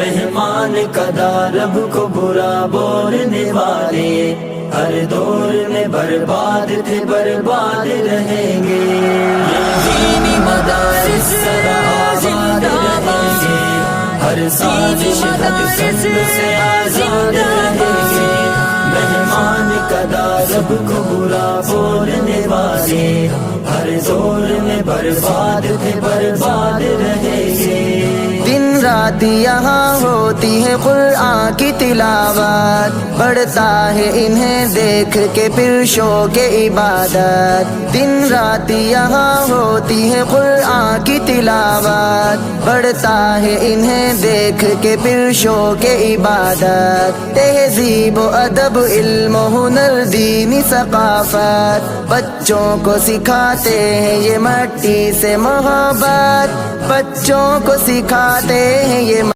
مہمان قدا رب کو برا بولنے والے ہر دور میں برباد تھے برباد رہیں گے. یہ دینی مدارس سدا آباد رہیں گے، ہر سازش حق سند سے آزاد رہیں گے. مہمان قدا رب کو برا بولنے والے ہر دور میں برباد تھے برباد رہیں گے. دن رات یہاں ہوتی ہے قرآن کی تلاوت، بڑھتا ہے انہیں دیکھ کے پھر شوق عبادت. دن رات یہاں ہوتی ہے قرآن کی تلاوت، بڑھتا ہے انہیں دیکھ کے پھر شوق عبادت. تہذیب و ادب، علم و ہنر، دینی ثقافت، بچوں کو سکھاتے ہیں یہ مٹی سے محبت. بچوں کو سکھاتے ہیں یہ